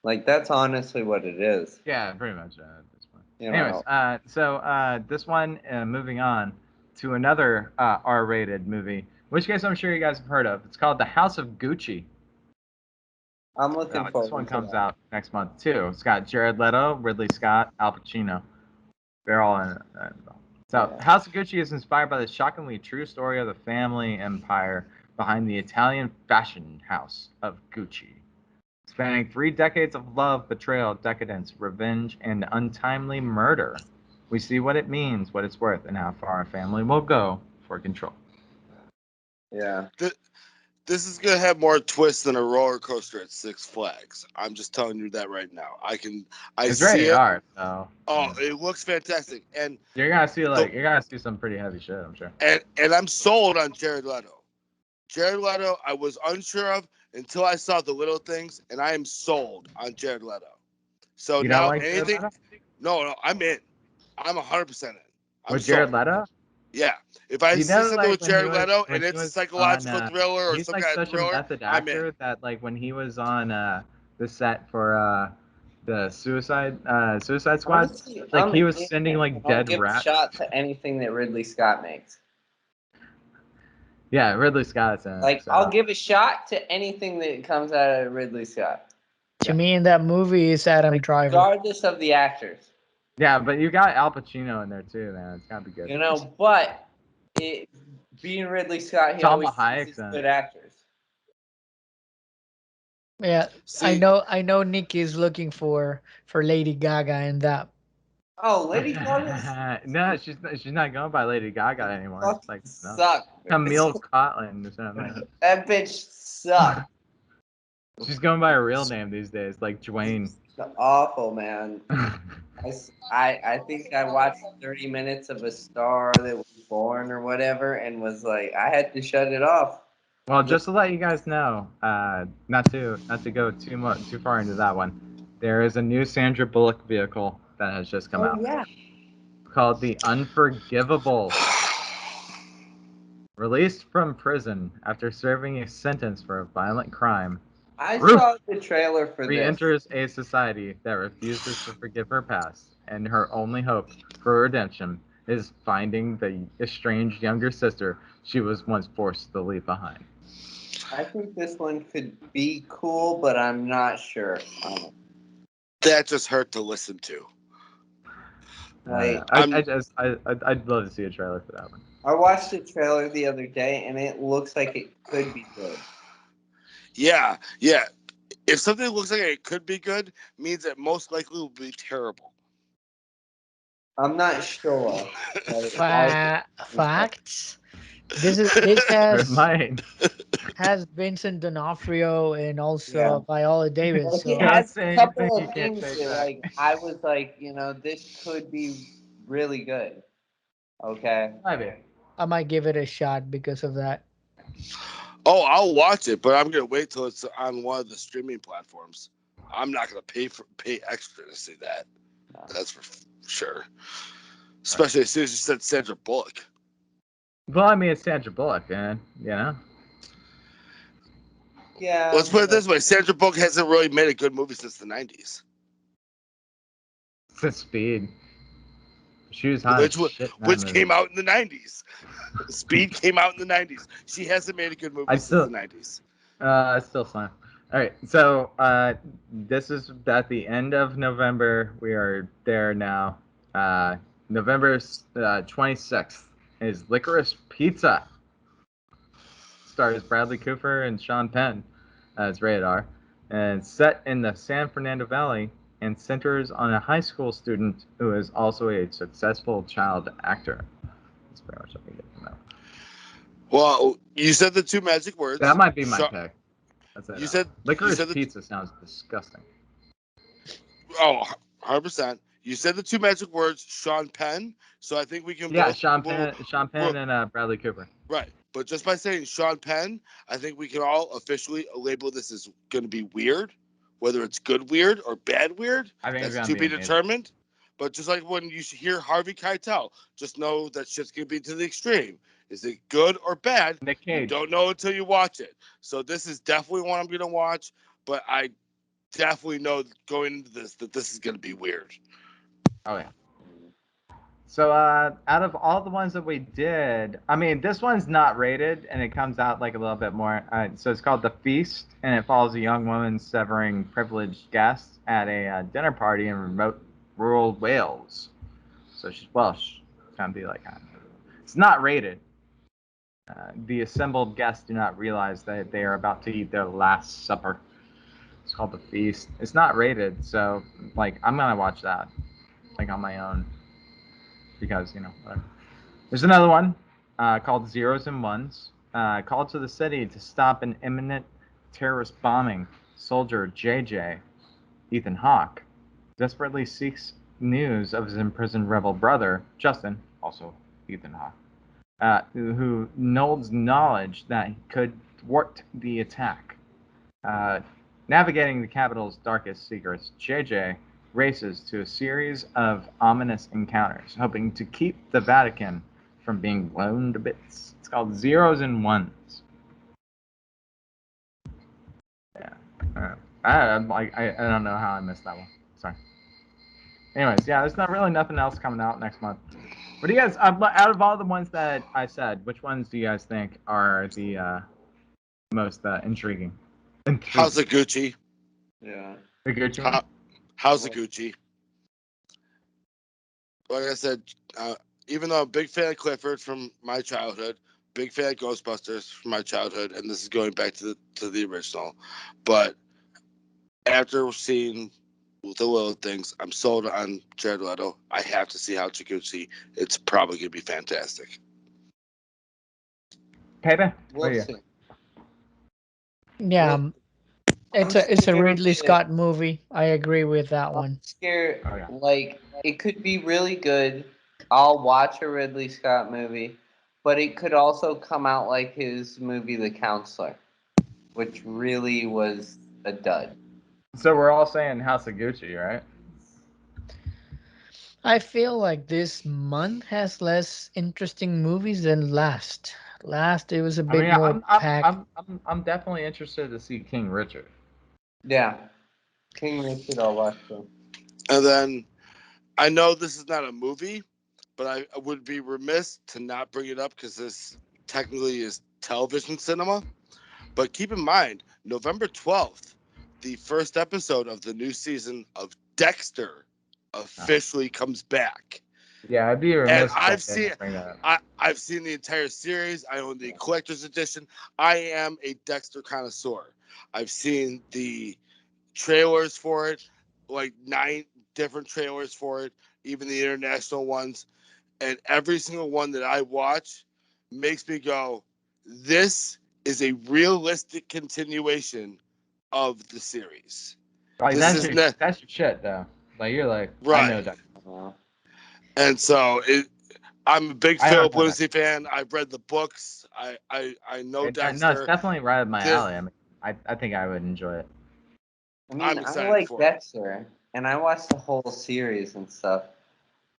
Like that's honestly what it is. Yeah, pretty much at this point. You Anyways, know. so this one, moving on to another R-rated movie, which guys I'm sure you guys have heard of. It's called The House of Gucci. I'm looking This forward one to comes that. out next month too. It's got Jared Leto, Ridley Scott, Al Pacino. They're all in it. So, Yeah. House of Gucci is inspired by the shockingly true story of the family empire behind the Italian fashion house of Gucci. Spanning 3 decades of love, betrayal, decadence, revenge, and untimely murder, we see what it means, what it's worth, and how far a family will go for control. Yeah. This is gonna have more twists than a roller coaster at Six Flags. I'm just telling you that right now. I It's see rated it. R, so Oh, it looks fantastic, and you're gonna see some pretty heavy shit, I'm sure. and I'm sold on Jared Leto. Jared Leto, I was unsure of until I saw The Little Things, and I am sold on Jared Leto. So You don't now like Jared anything? Leto? No, I'm in. I'm 100% in. I'm With Jared sold. Leto? Yeah. If I You see know, something like with Jared Leto when and he it's a was on, psychological thriller or he's some like kind of such a thriller, method I'm in. actor that like when he was on the set for the Suicide Squad, Honestly, like I'm he was in sending it, like and I'll dead give a rats. shot to anything that Ridley Scott makes. Yeah, Ridley Scott's in it. Like So. I'll give a shot to anything that comes out of Ridley Scott. To me, in that movie, is Adam Driver. Regardless of the actors. Yeah, but you got Al Pacino in there too, man. It's gotta be good. You know, but being Ridley Scott, he Salma always Hayek's chooses in good it. actors. Yeah, See, I know Nick is looking for Lady Gaga in that. Oh, Lady Gaga No, she's not going by Lady Gaga anymore. It's like no. suck. Camille Cotland or something. That bitch sucked. She's going by her real name these days, like Dwayne. Awful, man. I think I watched 30 minutes of A Star That Was Born or whatever and was like, I had to shut it off. Well, just to let you guys know, not to go too far into that one, there is a new Sandra Bullock vehicle that has just come out. Yeah. Called The Unforgivable. Released from prison after serving a sentence for a violent crime, I Ruth saw the trailer for this. re-enters a society that refuses to forgive her past, and her only hope for redemption is finding the estranged younger sister she was once forced to leave behind. I think this one could be cool, but I'm not sure. that just hurt to listen to. Like, I'd love to see a trailer for that one. I watched the trailer the other day, and it looks like it could be good. Yeah. If something looks like it could be good, means it most likely will be terrible. I'm not sure. Facts. This has Vincent D'Onofrio and also Viola Davis. So It has a couple of things that, like, I was like, this could be really good. Okay. Maybe. I might give it a shot because of that. Oh, I'll watch it, but I'm gonna wait till it's on one of the streaming platforms. I'm not gonna pay extra to see that. That's for sure. Especially as soon as you said Sandra Bullock. Well, I mean, it's Sandra Bullock, man. You know. Yeah. Let's put it this way: Sandra Bullock hasn't really made a good movie since the '90s. It's Speed. She was hot which came out in the '90s. Speed came out in the '90s. She hasn't made a good movie since the '90s. Still slime. All right, so this is at the end of November. We are there now. November 26th is Licorice Pizza. Stars Bradley Cooper and Sean Penn. It's rated R. And it's set in the San Fernando Valley and centers on a high school student who is also a successful child actor. That's pretty much what I get from that. Well, you said the two magic words. That might be my pick. That's it. You said Licorice Pizza sounds disgusting. Oh, 100%. You said the two magic words, Sean Penn. So I think we can. Yeah, Sean Penn and Bradley Cooper. Right, but just by saying Sean Penn, I think we can all officially label this as going to be weird, whether it's good weird or bad weird. I think that's to be determined. But just like when you hear Harvey Keitel, just know that shit's going to be to the extreme. Is it good or bad? Nick You Cage. don't know until you watch it. So this is definitely one I'm going to watch, but I definitely know going into this that this is going to be weird. Oh, yeah. So, out of all the ones that we did, I mean, this one's not rated, and it comes out like a little bit more. So it's called The Feast, and it follows a young woman severing privileged guests at a dinner party in remote rural Wales. So she's Welsh. Kind of be like, it's not rated. The assembled guests do not realize that they are about to eat their last supper. It's called The Feast. It's not rated, so like I'm gonna watch that, like on my own, because whatever. There's another one called Zeros and Ones. Called to the city to stop an imminent terrorist bombing. Soldier JJ, Ethan Hawke, desperately seeks news of his imprisoned rebel brother Justin, also Ethan Hawke, who knows knowledge that he could thwart the attack. Navigating the capital's darkest secrets, JJ races to a series of ominous encounters, hoping to keep the Vatican from being blown to bits. It's called Zeros and Ones. Yeah. I don't know how I missed that one. Sorry. Anyways, yeah, there's not really nothing else coming out next month. What do you guys, out of all the ones that I said, which ones do you guys think are the most intriguing? How's it Gucci? Yeah. The Gucci one? How's it Gucci? Like I said, even though I'm a big fan of Clifford from my childhood, big fan of Ghostbusters from my childhood, and this is going back to the original, but after seeing the little things, I'm sold on Jared Leto. I have to see How Gucci. It's probably going to be fantastic. Pepe? We'll see. Yeah, it's a Ridley Scott movie. I agree with that one. I'm scared. Oh, yeah. Like, it could be really good. I'll watch a Ridley Scott movie, but it could also come out like his movie The Counselor, which really was a dud. So we're all saying House of Gucci, right? I feel like this month has less interesting movies than last. Last it was a bit more packed. I'm definitely interested to see King Richard. Yeah. King Richard, I'll watch too. And then, I know this is not a movie, but I would be remiss to not bring it up because this technically is television cinema. But keep in mind, November 12th, the first episode of the new season of Dexter officially comes back. Yeah, I'd be remiss. And I've seen the entire series. I own the collector's edition. I am a Dexter connoisseur. I've seen the trailers for it, like 9 different trailers for it, even the international ones. And every single one that I watch makes me go, this is a realistic continuation of the series. Like, that's your shit, though. Like, you're like, right. I know that. And so I'm a big Philip Lindsay fan. I've read the books. I know Dexter. No, it's definitely right up my alley. I mean, I think I would enjoy it. I mean, I like Dexter, and I watched the whole series and stuff,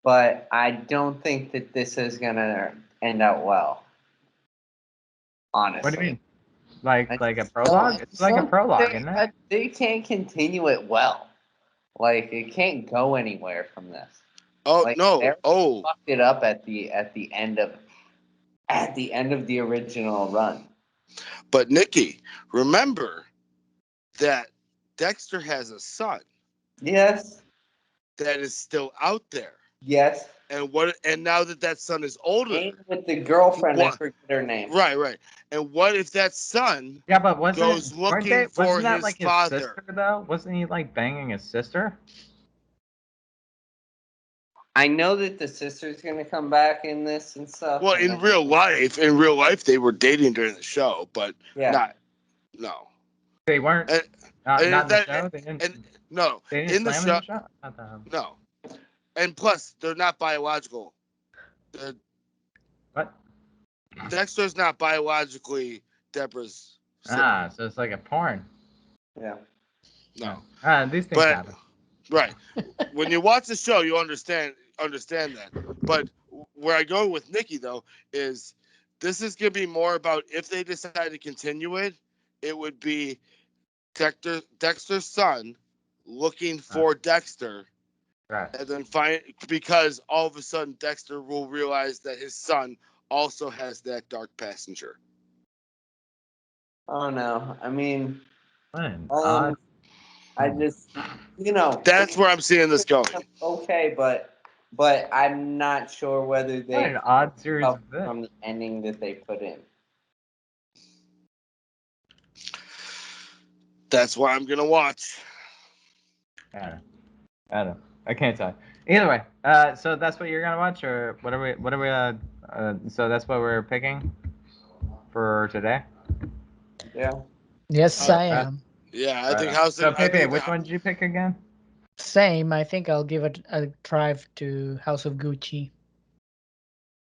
but I don't think that this is gonna end out well. Honestly. What do you mean? Like a prologue? It's like a prologue, isn't it? They can't continue it well. Like, it can't go anywhere from this. Oh, like, no! Fucked it up at the end of the original run. But Nikki, remember that Dexter has a son. Yes. That is still out there. Yes. And now that son is older, and with the girlfriend, I forget her name. Right. And what if that son goes looking for his father? Sister, though? Wasn't he like banging his sister? I know that the sister's gonna come back in this and stuff. Well, in real life, they were dating during the show, but no. They weren't. Not in the show. They didn't. No, they didn't in the show. No, and plus they're not biological. What? Dexter's not biologically Deborah's sibling. So it's like a porn. Yeah. No. These things happen. Right. When you watch the show, you understand that. But where I go with Nikki though is This is going to be more about if they decide to continue it, it would be Dexter's son looking for Dexter. Right. And then because all of a sudden Dexter will realize that his son also has that dark passenger. Oh no! I mean, Fine. I just, that's where I'm seeing this going. Okay, but I'm not sure whether they What an odd series of this. from the ending that they put in. That's why I'm gonna watch. I don't know. I can't tell. Either way, so that's what you're gonna watch, or what are we? So that's what we're picking for today. Yeah. Yes, I am. Yeah, I think House. So Pepe, which one did you pick again? Same. I think I'll give it a try to House of Gucci.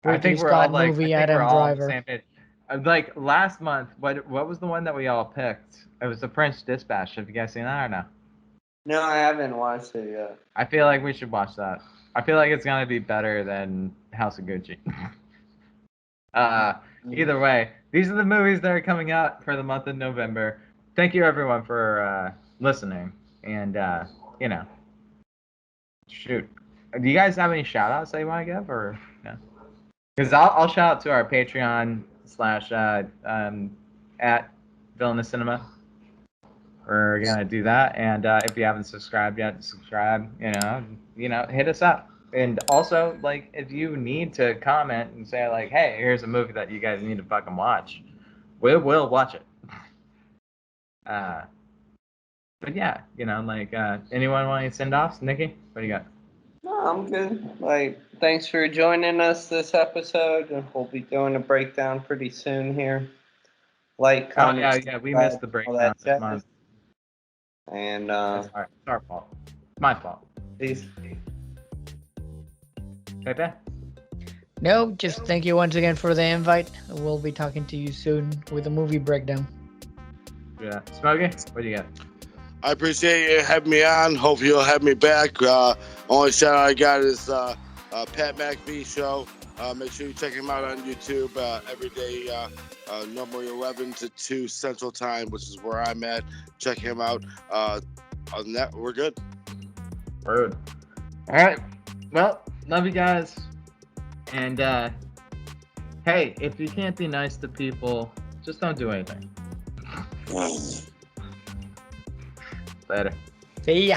I think we're all like, movie, I think we're Adam all on the Driver. same page. Like last month, what was the one that we all picked? It was the French Dispatch. Have you guys seen that or no? No, I haven't watched it yet. I feel like we should watch that. I feel like it's gonna be better than House of Gucci. Either way, these are the movies that are coming out for the month of November. Thank you everyone for listening, and shoot, do you guys have any shout outs that you want to give or no? Because I'll shout out to our Patreon / at Villainous Cinema. We're gonna do that, and if you haven't subscribed yet, subscribe. Hit us up. And also, like, if you need to comment and say like, "Hey, here's a movie that you guys need to fucking watch," we will watch it. But yeah, anyone want to send off? Nikki, what do you got? No, I'm good. Like, thanks for joining us this episode, and we'll be doing a breakdown pretty soon here. Like, comment, yeah, we missed the breakdown this month. And it's our fault. It's my fault. Peace. Pepe? No, just thank you once again for the invite. We'll be talking to you soon with a movie breakdown. Yeah. Smokey, what do you got? I appreciate you having me on. Hope you'll have me back. Only shout out I got is Pat McAfee show. Make sure you check him out on YouTube every day, normally 11 to 2 Central Time, which is where I'm at. Check him out. Other than that, we're good. Word. All right. Well, love you guys. And hey, if you can't be nice to people, just don't do anything. Later. See ya.